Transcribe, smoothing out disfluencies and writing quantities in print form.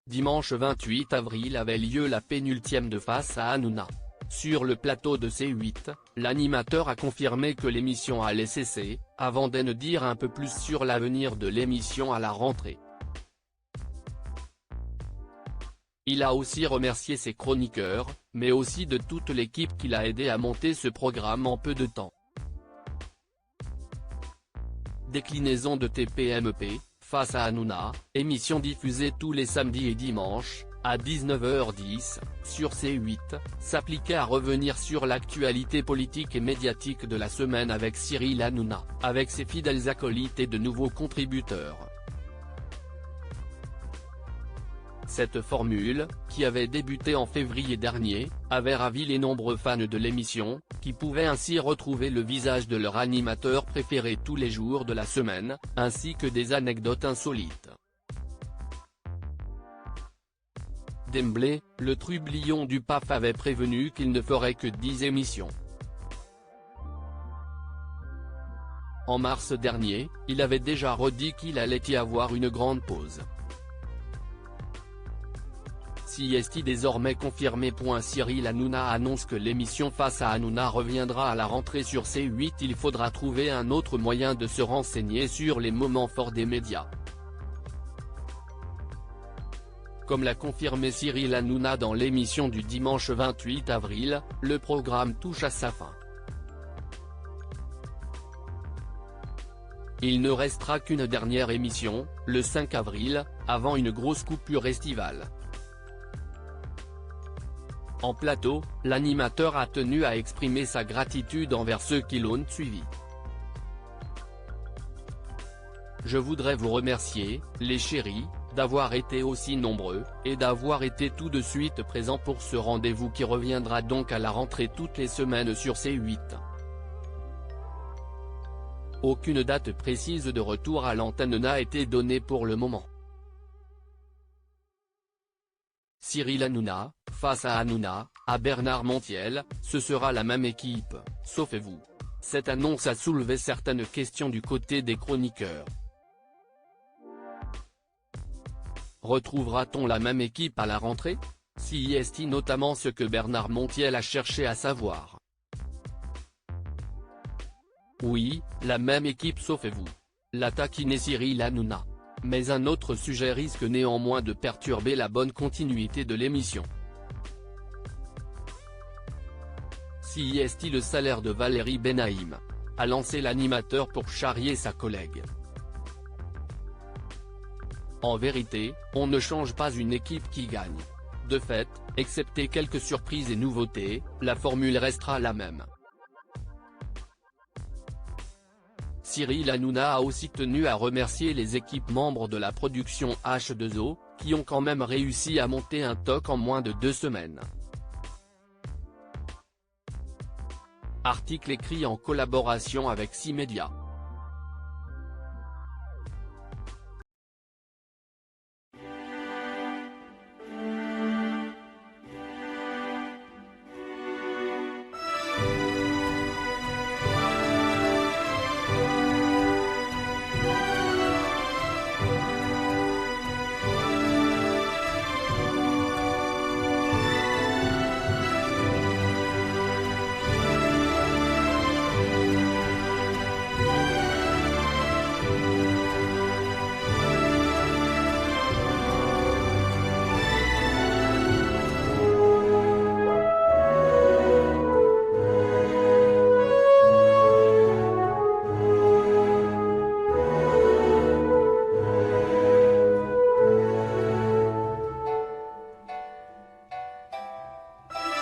dimanche 28 avril avait lieu la pénultième de Face à Hanouna. Sur le plateau de C8, l'animateur a confirmé que l'émission allait cesser, avant de nous dire un peu plus sur l'avenir de l'émission à la rentrée. Il a aussi remercié ses chroniqueurs, mais aussi de toute l'équipe qui l'a aidé à monter ce programme en peu de temps. Déclinaison de TPMP, Face à Hanouna, émission diffusée tous les samedis et dimanches, à 19h10, sur C8, s'appliquait à revenir sur l'actualité politique et médiatique de la semaine avec Cyril Hanouna, avec ses fidèles acolytes et de nouveaux contributeurs. Cette formule, qui avait débuté en février dernier, avait ravi les nombreux fans de l'émission, qui pouvaient ainsi retrouver le visage de leur animateur préféré tous les jours de la semaine, ainsi que des anecdotes insolites. D'emblée, le trublion du PAF avait prévenu qu'il ne ferait que 10 émissions. En mars dernier, il avait déjà redit qu'il allait y avoir une grande pause. Si est désormais confirmé. Cyril Hanouna annonce que l'émission Face à Hanouna reviendra à la rentrée sur C8. Il faudra trouver un autre moyen de se renseigner sur les moments forts des médias. Comme l'a confirmé Cyril Hanouna dans l'émission du dimanche 28 avril, le programme touche à sa fin. Il ne restera qu'une dernière émission, le 5 avril, avant une grosse coupure estivale. En plateau, l'animateur a tenu à exprimer sa gratitude envers ceux qui l'ont suivi. Je voudrais vous remercier, les chéris, d'avoir été aussi nombreux, et d'avoir été tout de suite présents pour ce rendez-vous qui reviendra donc à la rentrée toutes les semaines sur C8. Aucune date précise de retour à l'antenne n'a été donnée pour le moment. Cyril Hanouna, Face à Hanouna, à Bernard Montiel, ce sera la même équipe, sauf vous. Cette annonce a soulevé certaines questions du côté des chroniqueurs. Retrouvera-t-on la même équipe à la rentrée? Si est notamment ce que Bernard Montiel a cherché à savoir. Oui, la même équipe sauf vous. L'a taquiné Cyril Hanouna. Mais un autre sujet risque néanmoins de perturber la bonne continuité de l'émission. Si le salaire de Valérie Benaïm, a lancé l'animateur pour charrier sa collègue. En vérité, on ne change pas une équipe qui gagne. De fait, excepté quelques surprises et nouveautés, la formule restera la même. Cyril Hanouna a aussi tenu à remercier les équipes membres de la production H2O, qui ont quand même réussi à monter un TOC en moins de 2 semaines. Article écrit en collaboration avec 6 médias.